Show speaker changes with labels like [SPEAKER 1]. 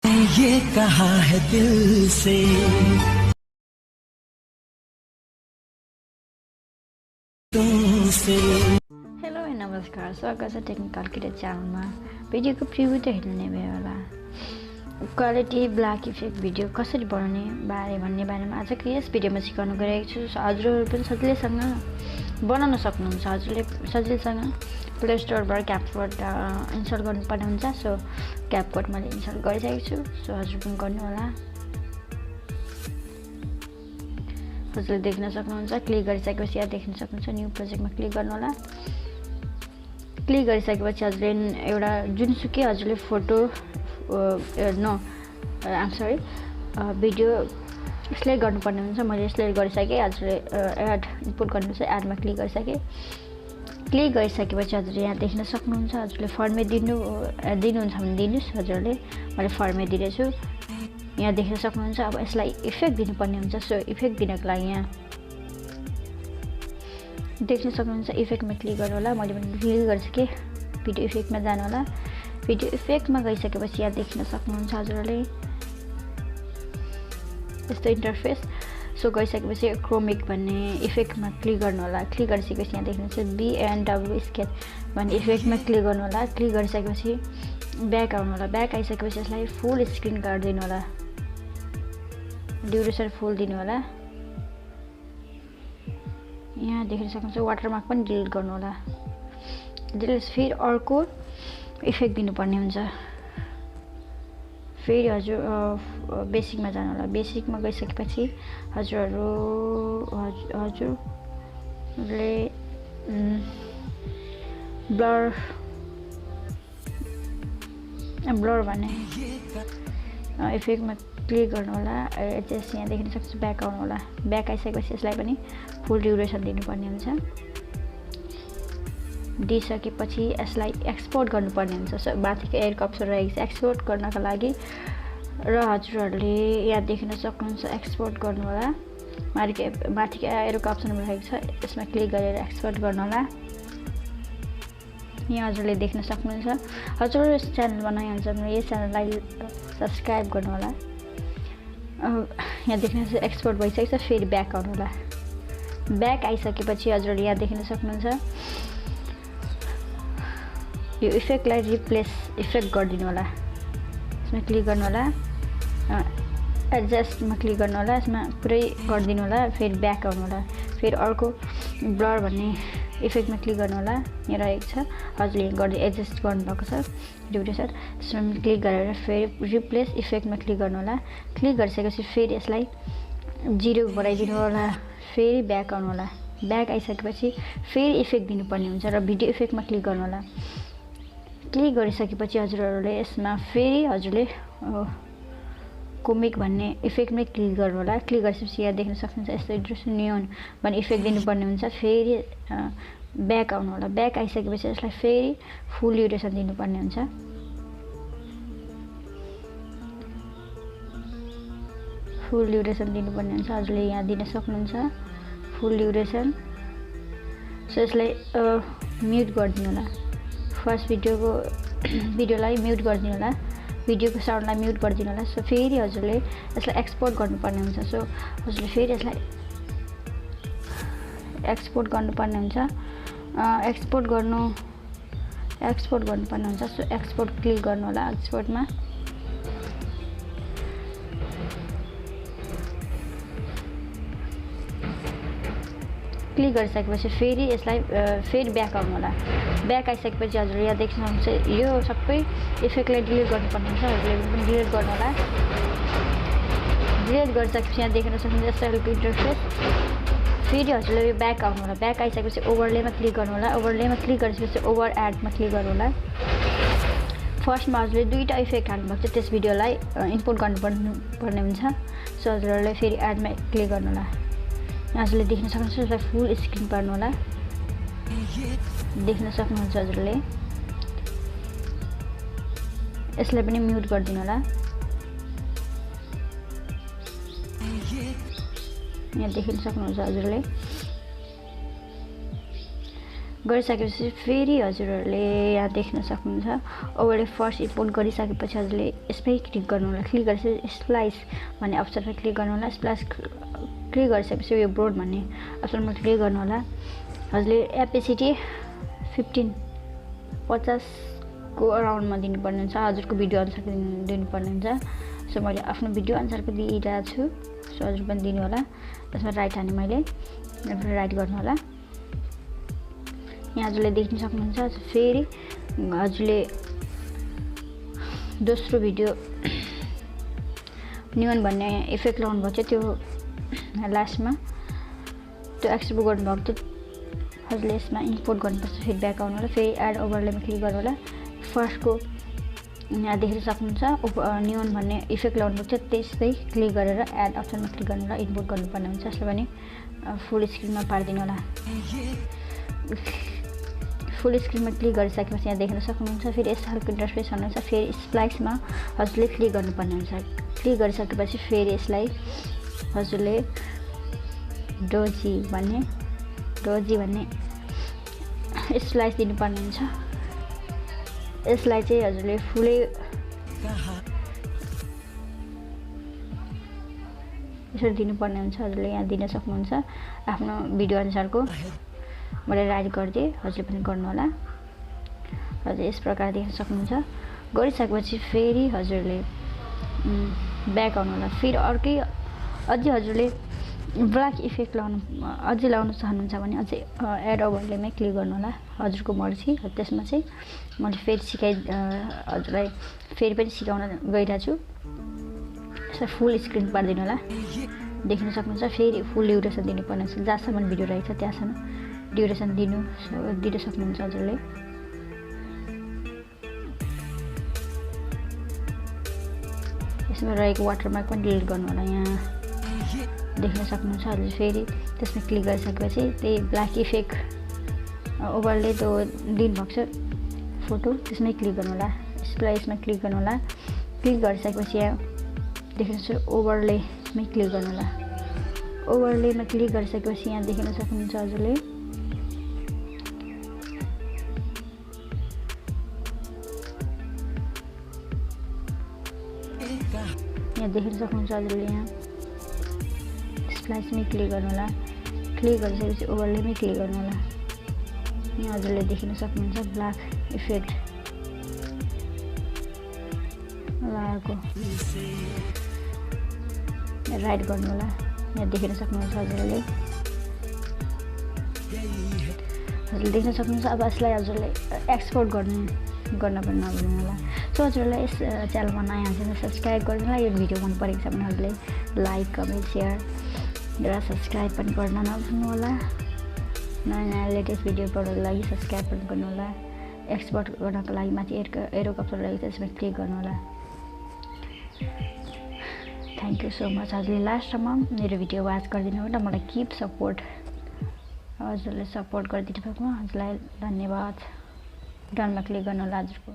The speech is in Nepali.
[SPEAKER 1] ये कहा है दिल से तुमसे।
[SPEAKER 2] हेलो नमस्कार, स्वागत छ टेक्निकल किट च्यानलमा। भिडियोको प्रिभ्यू त हेर्नु नै भयो होला। क्वालिटी ब्ल्याक इफेक्ट भिडियो कसरी बनाउने भन्ने बारेमा आजको यस भिडियोमा सिकाउन गइरहेको छु। हजुरहरू पनि सजिलैसँग बनाउन सक्नुहुन्छ। हजुरले सजिलैसँग प्ले स्टोरबाट क्यापकट इन्स्टल गर्नुपर्ने हुन्छ। सो क्यापकट मैले इन्स्टल गरिसकेको छु। सो हजुर पनि गर्नु होला। हजुरले देख्न सक्नुहुन्छ। क्लिक गरिसकेपछि यहाँ देख्न सक्नुहुन्छ न्यू प्रोजेक्टमा क्लिक गर्नु होला। क्लिक गरिसकेपछि हजुरले एउटा जुनसुकै हजुरले फोटो भिडियो सिलेक्ट गर्नुपर्ने हुन्छ। मैले सिलेक्ट गरिसकेँ। हजुरले एड इनपुट गर्नुहुन्छ। एडमा क्लिक गरिसकेँ। क्लिक गरिसकेपछि हजुरले यहाँ देख्न सक्नुहुन्छ। हजुरले फर्मेट दिनुहुन्छ भने दिनुहोस्। हजुरले मैले फर्मेट दिँदैछु। यहाँ देख्न सक्नुहुन्छ। अब यसलाई इफेक्ट दिनुपर्ने हुन्छ। सो इफेक्ट दिनको लागि यहाँ देख्न सक्नुहुन्छ। इफेक्टमा क्लिक गर्नु होला। मैले पनि क्लिक गरिसकेँ। भिडियो इफेक्टमा जानु होला। भिडियो इफेक्टमा गइसकेपछि यहाँ देख्न सक्नुहुन्छ हजुरहरूले यस्तो इन्टरफेस। सो गइसकेपछि क्रोमिक भन्ने इफेक्टमा क्लिक गर्नु होला। क्लिक गरिसकेपछि यहाँ देख्नुहुन्छ BNW स्केच भन्ने इफेक्टमा क्लिक गर्नु होला। क्लिक गरिसकेपछि ब्याक आउनु होला। ब्याक आइसकेपछि यसलाई फुल स्क्रिन गरिदिनु होला। ड्युरेसन फुल दिनु होला। यहाँ देख्न सक्नुहुन्छ वाटरमार्क पनि डिलिट गर्नु होला। डिलिट फेरि अर्को इफेक्ट दिनुपर्ने हुन्छ। फेरि हजुर बेसिकमा जानु होला। बेसिकमा गइसकेपछि हजुरले ब्लर भन्ने इफेक्टमा क्लिक गर्नु होला। एडजस्ट यहाँ देख्न सक्नुहुन्छ। ब्याक आउनु होला। ब्याक आइसकेपछि यसलाई पनि फुल ड्युरेसन दिनुपर्ने हुन्छ। दिइसकेपछि यसलाई एक्सपोर्ट गर्नुपर्ने हुन्छ। सो माथिको एयरको अप्सन रहेको छ एक्सपोर्ट गर्नका लागि। र हजुरहरूले यहाँ देख्न सक्नुहुन्छ एक्सपोर्ट गर्नु होला। माथिको एयरको अप्सन रहेको छ। यसमा क्लिक गरेर एक्सपोर्ट गर्नु होला। यहाँ हजुरले देख्न सक्नुहुन्छ। हजुरहरू यस च्यानल बनाइहाल्छ भने यस च्यानललाई सब्सक्राइब गर्नु होला। यहाँ देख्न सक्नुहुन्छ एक्सपोर्ट भइसकेको छ। फेरि ब्याक आउनु होला। ब्याक आइसकेपछि हजुरहरूले यहाँ देख्न सक्नुहुन्छ यो इफेक्टलाई रिप्लेस इफेक्ट गरिदिनु होला। यसमा क्लिक गर्नु होला। एडजस्टमा क्लिक गर्नु होला। यसमा पुरै गरिदिनु होला। फेरि ब्याक आउनु होला। फेरि अर्को ब्लर भन्ने इफेक्टमा क्लिक गर्नु होला। यहाँ रहेको छ। हजुरले यहाँ गर्दै एडजस्ट गर्नुभएको छ ड्युरेसन। त्यसमा क्लिक गरेर फेरि रिप्लेस इफेक्टमा क्लिक गर्नु होला। क्लिक गरिसकेपछि फेरि यसलाई 0 बनाइदिनु होला। फेरि ब्याक आउनु होला। ब्याक आइसकेपछि फेरि इफेक्ट दिनुपर्ने हुन्छ र भिडियो इफेक्टमा क्लिक गर्नु होला। क्लिक गरिसकेपछि हजुरहरूले यसमा फेरि हजुरले कोमिक भन्ने इफेक्टमै क्लिक गर्नु होला। क्लिक गरिसकेपछि यहाँ देख्न सक्नुहुन्छ यस्तो इन्ट्रेस्ट नियोन भन्ने इफेक्ट दिनुपर्ने हुन्छ। फेरि ब्याक आउनु होला। ब्याक आइसकेपछि यसलाई फेरि फुल ड्युरेसन दिनुपर्ने हुन्छ। फुल ड्युरेसन दिनुपर्ने हुन्छ। हजुरले यहाँ दिन सक्नुहुन्छ फुल ड्युरेसन। सो यसलाई म्युट गरिदिनु होला। फर्स्ट भिडियोलाई म्युट गरिदिनु होला। भिडियोको साउन्डलाई म्युट गरिदिनु होला। सो फेरि हजुरले यसलाई एक्सपोर्ट गर्नुपर्ने हुन्छ। सो हजुरले फेरि यसलाई एक्सपोर्ट गर्नुपर्ने हुन्छ। एक्सपोर्ट गर्नुपर्ने हुन्छ। सो एक्सपोर्ट क्लिक गर्नु होला। एक्सपोर्टमा क्लिक गरिसकेपछि फेरि यसलाई फेरि ब्याक आउनु होला। ब्याक आइसकेपछि हजुरले यहाँ देख्न सक्नुहुन्छ यो सबै इफेक्टलाई डिलिट गर्नुपर्ने हुन्छ। हजुरले पनि डिलिट गर्नु होला। डिलिट गरिसकेपछि यहाँ देख्न सक्नुहुन्छ सेल्फ इन्टरफेस। फेरि हजुरले यो ब्याक आउनु होला। ब्याक आइसकेपछि ओभरलेमा क्लिक गर्नु होला। ओभरलेमा क्लिक गरिसकेपछि ओभर एडमा क्लिक गर्नु होला। फर्स्टमा हजुरले 2टा इफेक्ट हाल्नुभएको छ। त्यस भिडियोलाई इनपुट गर्नुपर्ने हुन्छ। सो हजुरहरूले फेरि एडमा क्लिक गर्नु होला। हजुरले देख्न सक्नुहुन्छ यसलाई फुल स्क्रिन पार्नु होला। देख्न सक्नुहुन्छ हजुरले। यसलाई पनि म्युट गरिदिनु होला। यहाँ देख्न सक्नुहुन्छ हजुरले। गरिसकेपछि फेरि हजुरहरूले यहाँ देख्न सक्नुहुन्छ ओभरले फर्स्ट इम्पोर्ट गरिसकेपछि हजुरले यसमै क्लिक गर्नु होला। क्लिक गरेपछि स्प्लाइस भन्ने अप्सनमा क्लिक गर्नु होला। स्प्लाइस क्लिक गरिसकेपछि यो ब्रोड भन्ने अप्सनमा क्लिक गर्नु होला। हजुरले एपेसिटी 50 को अराउन्डमा दिनुपर्ने हुन्छ। हजुरको भिडियो अनुसारको दिनुपर्ने हुन्छ। सो मैले आफ्नो भिडियो अनुसारको दिइरहेको छु। सो हजुर पनि दिनु होला। त्यसमा राइट हाने मैले राइट गर्नु होला। यहाँ हजुरले देख्न सक्नुहुन्छ। फेरि हजुरले दोस्रो भिडियो न्युन भन्ने इफेक्ट लाउनु भएको थियो त्यो लास्टमा त्यो एक्सपोर्ट गर्नुभएको थियो। हजुरले यसमा इम्पोर्ट गर्नुपर्छ। फेरि ब्याक आउनु होला। फेरि एड ओभरलेमा क्लिक गर्नु होला। फर्स्टको यहाँ देख्न सक्नुहुन्छ न्युन भन्ने इफेक्ट लाउनु भएको थियो त्यसमै क्लिक गरेर एड अप्सनमा क्लिक गर्नु होला। इम्पोर्ट गर्नुपर्ने हुन्छ। यसलाई पनि फुल स्क्रिनमा पारिदिनु होला। फुल स्क्रिनमा क्लिक गरिसकेपछि यहाँ देख्न सक्नुहुन्छ। फेरि यस खालको इन्टरफेस हुनुहुन्छ। फेरि स्प्लाइसमा हजुरले क्लिक गर्नुपर्ने हुन्छ। क्लिक गरिसकेपछि फेरि यसलाई हजुरले डोजी भन्ने स्लाइस दिनुपर्ने हुन्छ। यसलाई चाहिँ हजुरले फुलै यसरी दिनुपर्ने हुन्छ। हजुरले यहाँ दिन सक्नुहुन्छ आफ्नो भिडियो अनुसारको। मैले राइट गरिदिएँ। हजुरले पनि गर्नु होला। हजुर यस प्रकार देख्न सक्नुहुन्छ। गरिसकेपछि फेरि हजुरले ब्याक आउनु होला। फेरि अर्कै अझै हजुरले ब्ल्याक इफेक्ट अझै लाउन चाहनुहुन्छ भने अझै एड ओभरलेमै क्लिक गर्नु होला। हजुरको मर्जी। त्यसमा चाहिँ मैले फेरि हजुरलाई फेरि पनि सिकाउन गइरहेको छु। यसलाई फुल स्क्रिन पारिदिनु होला। देख्न सक्नुहुन्छ। फेरि फुल ड्युरेसन दिनुपर्ने हुन्छ। जहाँसम्म भिडियो रहेको छ त्यहाँसम्म ड्युरेसन दिन सक्नुहुन्छ हजुरले। यसमा रहेको वाटरमार्क पनि डिलिट गर्नु होला। यहाँ देख्न सक्नुहुन्छ। हजुर फेरि त्यसमा क्लिक गरिसकेपछि त्यही ब्ल्याक इफेक्ट ओभरले त्यो दिनुभएको छ फोटो त्यसमै क्लिक गर्नु होला। स्प्लाइसमा क्लिक गर्नु होला। क्लिक गरिसकेपछि यहाँ देख्नुहुन्छ ओभरलेमै क्लिक गर्नु होला। ओभरलेमा क्लिक गरिसकेपछि यहाँ देख्न सक्नुहुन्छ हजुरले यहाँ देख्न सक्नुहुन्छ हजुरले यहाँ स्प्लाइसमै क्लिक गर्नु होला। क्लिक गरिसकेपछि ओभरलेमै क्लिक गर्नु होला। यहाँ हजुरले देख्न सक्नुहुन्छ ब्ल्याक इफेक्ट लगाएको राइट गर्नु होला। यहाँ देख्न सक्नुहुन्छ हजुरले देख्न सक्नुहुन्छ। अब यसलाई हजुरले एक्सपोर्ट गर्न पनि नभुल्नु होला। सो हजुरलाई यस च्यानलमा नयाँ हुन्छ सब्सक्राइब गर्नु होला। यो भिडियो मन परेको छ भने हजुरले लाइक कमेन्ट सेयर र सब्सक्राइब पनि गर्न नभुल्नु होला। नयाँ लेटेस्ट भिडियोहरूको लागि सब्सक्राइब पनि गर्नु होला। एक्सपोर्ट गर्नको लागि माथि एरो अप्सन रहेको छ त्यसमा क्लिक गर्नु होला। Thank you so much. हजुरले लास्टसम्म मेरो भिडियो वाच गरिदिनु होला। मलाई किप सपोर्ट हजुरले सपोर्ट गरिदिनु भएकोमा हजुरलाई धन्यवाद। डनमा क्लिक गर्नु होला हजुरको।